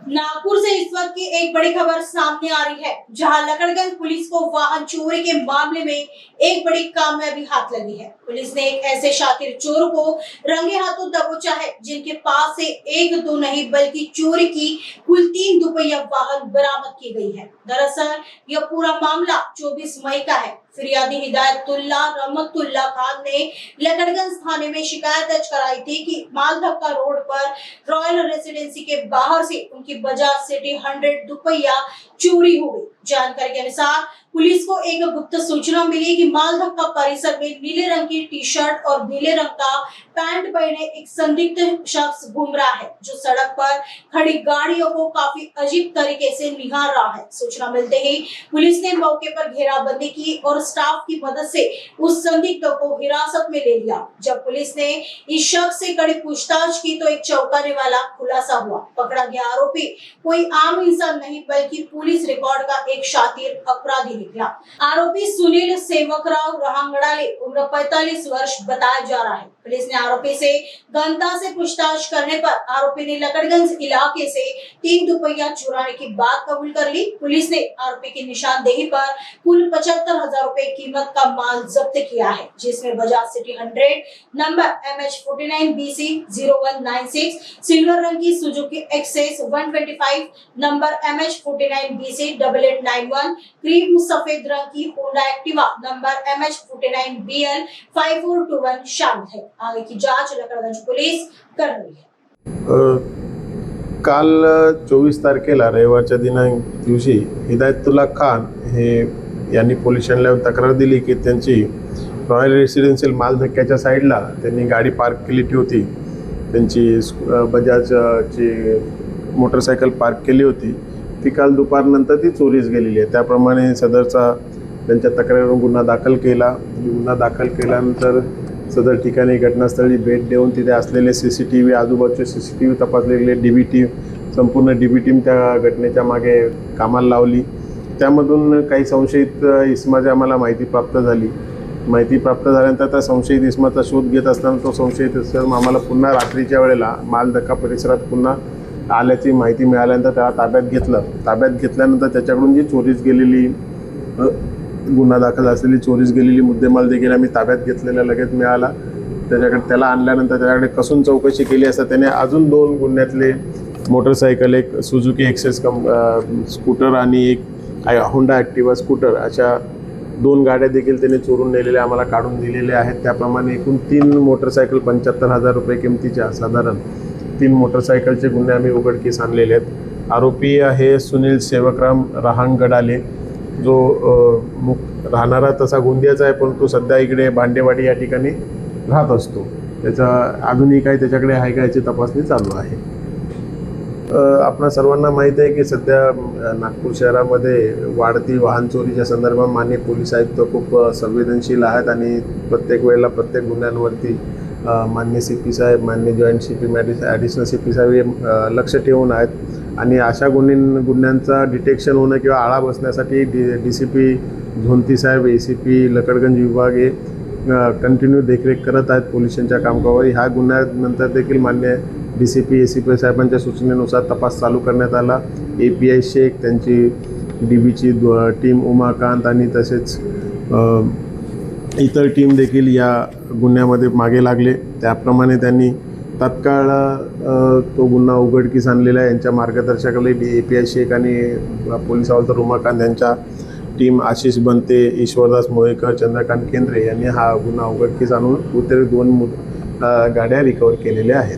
नागपुर से इस वक्त की एक बड़ी खबर सामने आ रही है, जहां लकड़गंज पुलिस को वाहन चोरी के मामले में एक बड़ी कामयाबी हाथ लगी है। पुलिस ने एक ऐसे शातिर चोर को रंगे हाथों दबोचा है, जिनके पास से एक दो नहीं बल्कि चोरी की कुल 3 दुपहिया वाहन बरामद की गई है। दरअसल यह पूरा मामला 24 मई का है। फिरियादी हिदायतुल्ला रहमतुल्ला खान ने लकड़गंज थाने में शिकायत दर्ज कराई थी कि मालधक्का रोड पर रॉयल रेसिडेंसी के बाहर से उनकी बजाज सिटी 100 दुपहिया चोरी हो गई। जानकारी के अनुसार पुलिस को एक गुप्त सूचना मिली कि मालधक्का परिसर में नीले रंग की टी शर्ट और नीले रंग का पैंट पहने एक संदिग्ध शख्स घूम रहा है, जो सड़क पर खड़ी गाड़ियों को काफी अजीब तरीके से निहार रहा है। सूचना मिलते ही पुलिस ने मौके पर घेराबंदी की और स्टाफ की मदद से उस संदिग्ध को हिरासत में ले लिया। जब पुलिस ने इस शख्स से कड़ी पूछताछ की तो एक चौंकाने वाला खुलासा हुआ। पकड़ा गया आरोपी कोई आम इंसान नहीं बल्कि पुलिस रिकॉर्ड का एक शातिर अपराधी निकला। आरोपी सुनील सेवकराव रहांगड़ाले उम्र 45 वर्ष बताया जा रहा है। पुलिस ने आरोपी से गहनता से पूछताछ करने पर आरोपी ने लकड़गंज इलाके से 3 दुपहिया चुराने की बात कबूल कर ली। पुलिस ने आरोपी की निशानदेही पर कुल 75,000 रुपए कीमत का माल जब्त किया है, जिसमें Bajaj city 100 number MH49BC 0196, silver रंग की Suzuki access 125 number MH49BC 8891, cream सफेद रंग की होंडा एक्टिवा नंबर MH49BL 5421 शामिल है। आगे की जांच लकड़गंज पुलिस कर रही है। काल 24 तारखेला रविवारच्या दिवशी हिदायतुल्ला खान हे यांनी पोलीस स्टेशनला तक्रार दिली की त्यांची रॉयल रेसिडेन्शियल मालधक्क्याच्या साईडला त्यांनी गाडी पार्क केली होती। त्यांची बजाजची मोटरसायकल पार्क केली होती। ती काल दुपारनंतर ती चोरीस गेलेली आहे। त्याप्रमाणे सदरचा त्यांच्या तक्रारीवरून गुन्हा दाखल केला। गुन्हा दाखल केल्यानंतर सदर ठिकाणी घटनास्थळी भेट देऊन तिथे असलेले CCTV, आजूबाजूचे CCTV तपासले गेले। DB टीम, संपूर्ण DB टीम त्या घटनेच्या मागे कामाला लावली। त्यामधून काही संशयित इसमाची आम्हाला माहिती प्राप्त झाली। माहिती प्राप्त झाल्यानंतर त्या संशयित इसमाचा शोध घेत असताना तो संशयित इसम आम्हाला पुन्हा रात्रीच्या वेळेला मालधक्का परिसरात पुन्हा आल्याची माहिती मिळाल्यानंतर त्याला ताब्यात घेतलं। ताब्यात घेतल्यानंतर त्याच्याकडून जी चोरीस गेलेली गुन्हा दाखल असलेली चोरीस गेलेली मुद्देमाल देखील आम्ही ताब्यात घेतलेला लगेच मिळाला। त्याला आणल्यानंतर त्याच्याकडे कसून चौकशी केली असता त्याने अजून 2 गुन्ह्यातले मोटरसायकल, एक सुजुकी एक्सेस स्कूटर आणि एक होंडा ॲक्टिवा स्कूटर अशा 2 गाड्या देखील त्याने चोरून नेलेल्या आम्हाला काढून दिलेल्या आहेत। त्याप्रमाणे एकूण 3 मोटरसायकल 75,000 रुपये किमतीच्या साधारण 3 मोटरसायकलचे गुन्हे आम्ही उघडकीस आणलेले आहेत। आरोपी आहे सुनील सेवकराम रहांगड़ाले, जो राहणारा तसा गोंदियाचा आहे, परंतु सध्या इकडे भांडेवाडी या ठिकाणी राहत असतो। त्याचा अजूनही काही त्याच्याकडे आहे का याची तपासणी चालू आहे। आपणा सर्वांना माहीत आहे की सध्या नागपूर शहरामध्ये वाढती वाहन चोरीच्या संदर्भात माननीय पोलीस आयुक्त खूप संवेदनशील आहेत आणि प्रत्येक वेळेला प्रत्येक गुन्ह्यांवरती माननीय CP साहेब, माननीय जॉईंट CP, ॲडिशनल CP साहेब हे लक्ष ठेवून आहेत आणि अशा गुन्ह्यांचा डिटेक्शन होणं किंवा आळा बसण्यासाठी DCP झोंती साहेब, ACP लकड़गंज विभाग हे कंटिन्यू देखरेख करत आहेत पोलिसांच्या कामकाजावर। ह्या गुन्ह्यानंतर देखील मान्य DCP, ACP साहेबांच्या सूचनेनुसार तपास चालू करण्यात आला। API शेख, त्यांची DBची टीम उमाकांत आणि तसेच इतर टीम देखील या गुन्ह्यामध्ये मागे लागले। त्याप्रमाणे त्यांनी तत्काळ तो गुन्हा उघडकीस आणलेला आहे। यांच्या मार्गदर्शकाखाली API शेख आणि पोलीस हवालदार उमाकांत यांच्या टीम आशिष बनते, ईश्वरदास मोहेकर, चंद्रकांत केंद्रे यांनी हा गुन्हा उघडकीस आणून उर्वरित 2 गाड्या रिकवर केलेल्या आहेत।